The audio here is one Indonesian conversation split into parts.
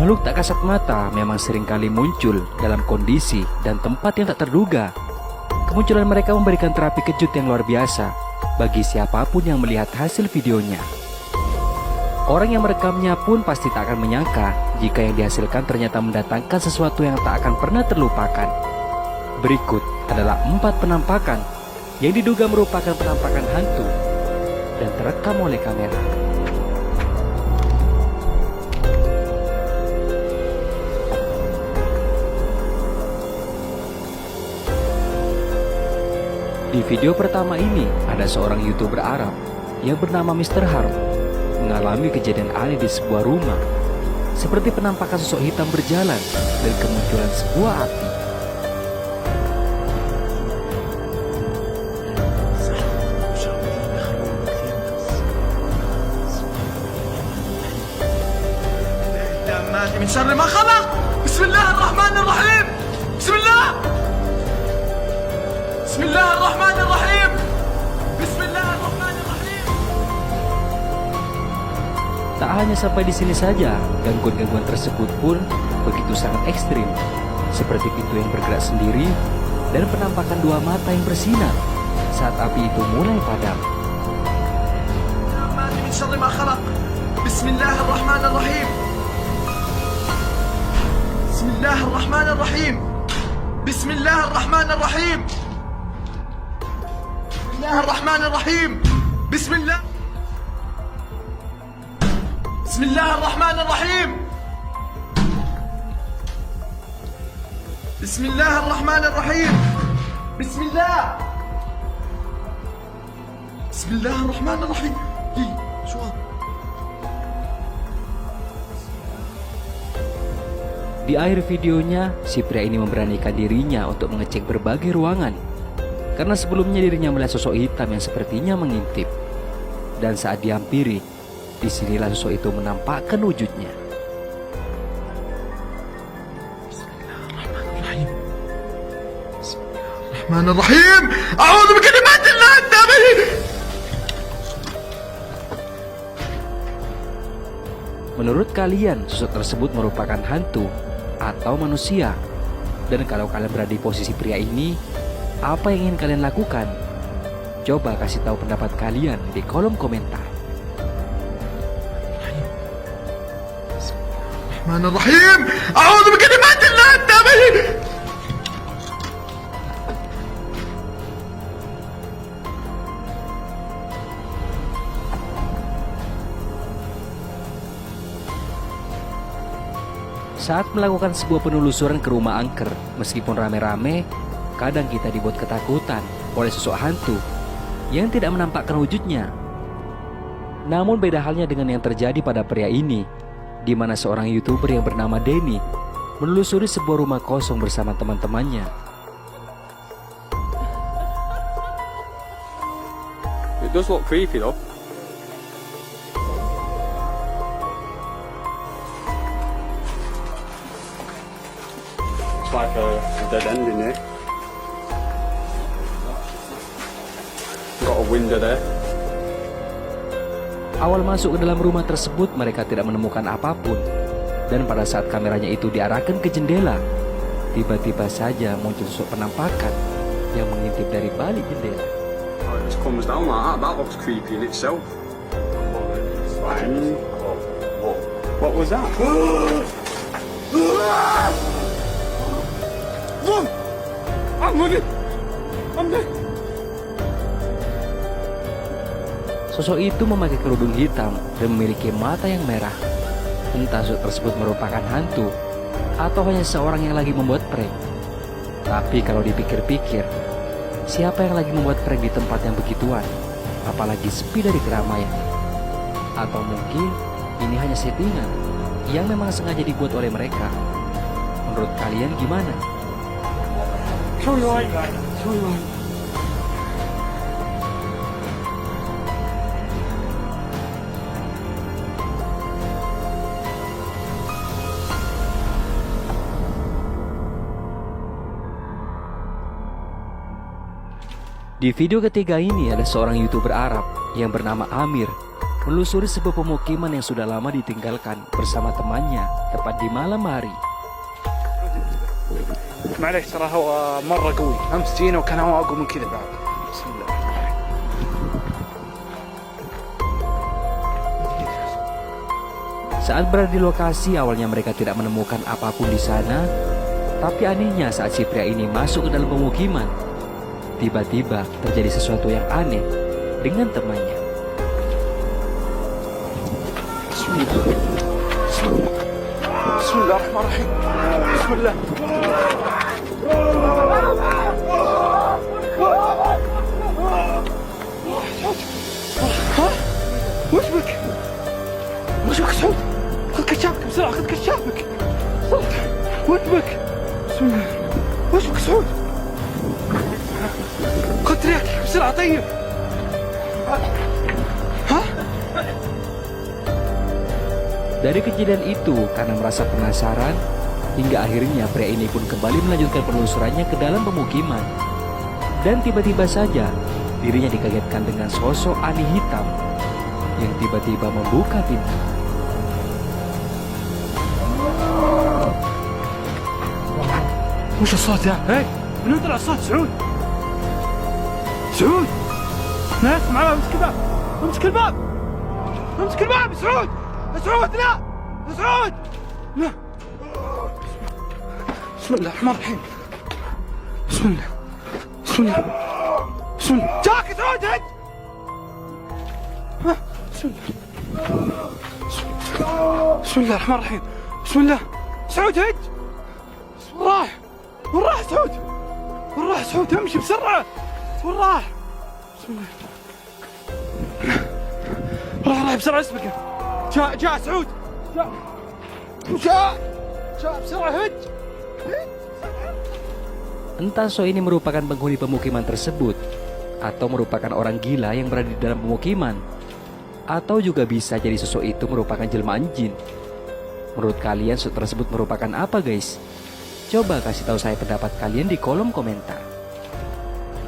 Makhluk tak kasat mata memang seringkali muncul dalam kondisi dan tempat yang tak terduga. Kemunculan mereka memberikan terapi kejut yang luar biasa bagi siapapun yang melihat hasil videonya. Orang yang merekamnya pun pasti tak akan menyangka jika yang dihasilkan ternyata mendatangkan sesuatu yang tak akan pernah terlupakan. Berikut adalah 4 penampakan yang diduga merupakan penampakan hantu dan terekam oleh kamera. Di video pertama ini ada seorang YouTuber Arab yang bernama Mr. Harm mengalami kejadian aneh di sebuah rumah, seperti penampakan sosok hitam berjalan dan kemunculan sebuah api. من شر ما خلق بسم الله الرحمن الرحيم بسم الله بسم الله الرحمن الرحيم بسم الله الرحمن الرحيم. Tak hanya sampai di sini saja, gangguan-gangguan tersebut pun begitu sangat ekstrim, seperti pintu yang bergerak sendiri dan penampakan 2 mata yang bersinar saat api itu mulai padam. من شر ما خلق بسم الله الرحمن الرحيم بسم الله الرحمن الرحيم بسم الله الرحمن الرحيم بسم الله الرحمن الرحيم بسم الله بسم الله الرحمن الرحيم بسم الله الرحمن الرحيم بسم الله بسم الله الرحمن الرحيم شو هذا؟ Di akhir videonya, si pria ini memberanikan dirinya untuk mengecek berbagai ruangan, karena sebelumnya dirinya melihat sosok hitam yang sepertinya mengintip. Dan saat dihampiri, disinilah sosok itu menampakkan wujudnya. Bismillahirrahmanirrahim. Bismillahirrahmanirrahim. A'udzu bikalimatillah at-tammah. Menurut kalian, sosok tersebut merupakan hantu atau manusia? Dan kalau kalian berada di posisi pria ini, apa yang ingin kalian lakukan? Coba kasih tahu pendapat kalian di kolom komentar. Bismillahirrahmanirrahim. A'udzu bikalimatillah at-tammah. Saat melakukan sebuah penelusuran ke rumah angker, meskipun rame-rame, kadang kita dibuat ketakutan oleh sosok hantu yang tidak menampakkan wujudnya. Namun beda halnya dengan yang terjadi pada pria ini, di mana seorang YouTuber yang bernama Denny menelusuri sebuah rumah kosong bersama teman-temannya. It does look creepy though. It's like a dead end in here. Got a window there. Awal masuk ke dalam rumah tersebut, mereka tidak menemukan apapun. Dan pada saat kameranya itu diarahkan ke jendela, tiba-tiba saja muncul sosok penampakan yang mengintip dari balik jendela. Oh, it just comes down like that. That looks creepy in itself. What was that? I'm running. I'm dead. Sosok itu memakai kerudung hitam dan memiliki mata yang merah. Entah sosok tersebut merupakan hantu atau hanya seorang yang lagi membuat prank. Tapi kalau dipikir-pikir, siapa yang lagi membuat prank di tempat yang begituan, apalagi sepi dari keramaian? Atau mungkin ini hanya settingan yang memang sengaja dibuat oleh mereka? Menurut kalian gimana? Di video ketiga ini ada seorang YouTuber Arab yang bernama Amir menelusuri sebuah pemukiman yang sudah lama ditinggalkan bersama temannya tepat di malam hari. معليش ترى هو مرة قوي أمس جينا وكان هو أقوى من كذا بعد بسم الله الرحمن الرحيم Saat berada di lokasi, awalnya mereka tidak menemukan apapun di sana. Tapi anehnya saat si pria ini masuk ke dalam pemukiman, tiba-tiba terjadi sesuatu yang aneh dengan temannya. بسم الله بسم الله الرحمن الرحيم بسم الله ها وش بك وش بك سعود خذ كشافك بسرعة خذ كشافك وش بك بسم الله وش بك سعود خذ ترياكك بسرعة طيب ها Dari kejadian itu, karena merasa penasaran, hingga akhirnya pria ini pun kembali melanjutkan penelusurannya ke dalam pemukiman. Dan tiba-tiba saja, dirinya dikagetkan dengan sosok aneh hitam yang tiba-tiba membuka pintu. وش الصوت ده؟ هي من طلع الصوت سعود؟ سعود لا معاه امسك الباب امسك الباب امسك الباب سعود سعود لا سعود لا بسم الله الرحمن الرحيم بسم الله بسم الله بسم الله جاك سعود هد ها بسم الله بسم الله الرحمن الرحيم بسم الله سعود هد وين راح؟ وين راح سعود؟ وين راح سعود؟ امشي بسرعة وين راح؟ بسم الله راح بسرعة اسبقه جاء سعود جاء بسرعة هج Entah sosok ini merupakan penghuni pemukiman tersebut, atau merupakan orang gila yang berada di dalam pemukiman, atau juga bisa jadi sosok itu merupakan jelmaan jin. Menurut kalian sosok tersebut merupakan apa, guys? Coba kasih tahu saya pendapat kalian di kolom komentar.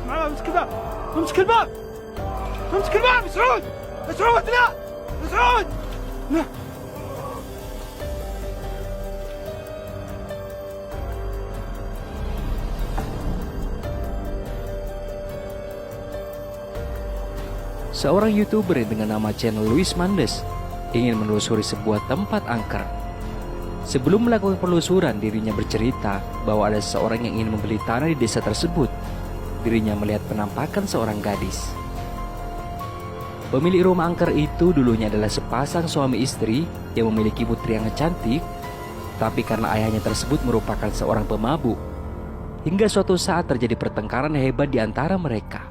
امسك الباب امسك الباب امسك الباب سعود سعود لا سعود لا Seorang YouTuber dengan nama channel Luis Mandes ingin menelusuri sebuah tempat angker. Sebelum melakukan penelusuran, dirinya bercerita bahwa ada seseorang yang ingin membeli tanah di desa tersebut. Dirinya melihat penampakan seorang gadis. Pemilik rumah angker itu dulunya adalah sepasang suami istri yang memiliki putri yang cantik, tapi karena ayahnya tersebut merupakan seorang pemabuk, hingga suatu saat terjadi pertengkaran hebat di antara mereka.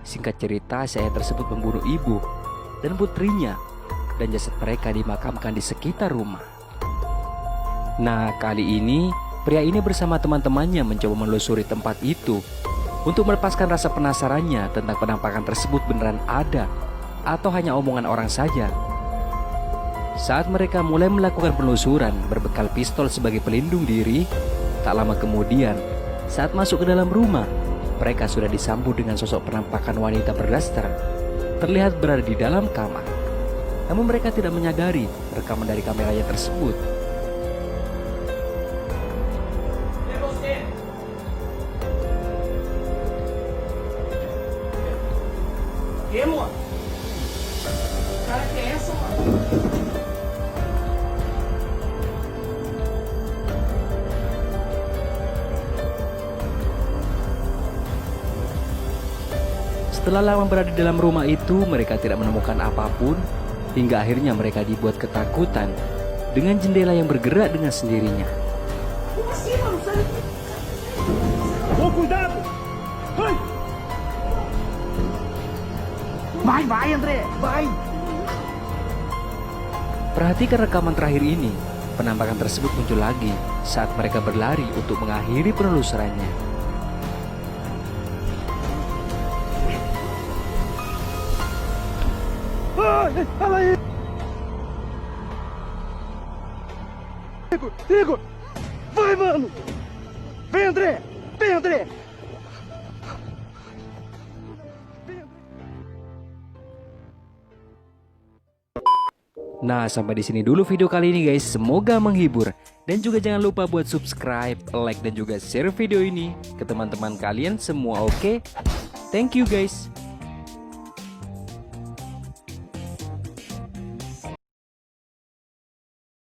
Singkat cerita, si ayah tersebut membunuh ibu dan putrinya, dan jasad mereka dimakamkan di sekitar rumah. Nah, kali ini pria ini bersama teman-temannya mencoba menelusuri tempat itu untuk melepaskan rasa penasarannya tentang penampakan tersebut beneran ada atau hanya omongan orang saja. Saat mereka mulai melakukan penelusuran berbekal pistol sebagai pelindung diri, tak lama kemudian saat masuk ke dalam rumah, mereka sudah disambut dengan sosok penampakan wanita berdaster terlihat berada di dalam kamar. Namun mereka tidak menyadari rekaman dari kameranya tersebut. Setelah lama berada di dalam rumah itu, mereka tidak menemukan apapun, hingga akhirnya mereka dibuat ketakutan dengan jendela yang bergerak dengan sendirinya. Perhatikan rekaman terakhir ini. Penampakan tersebut muncul lagi saat mereka berlari untuk mengakhiri penelusurannya. Diego! Vai, mano! Vem, André! Vem, André! Nah, sampai di sini dulu video kali ini guys. Semoga menghibur. Dan juga jangan lupa buat subscribe, like, dan juga share video ini ke teman-teman kalian semua, oke? Thank you guys.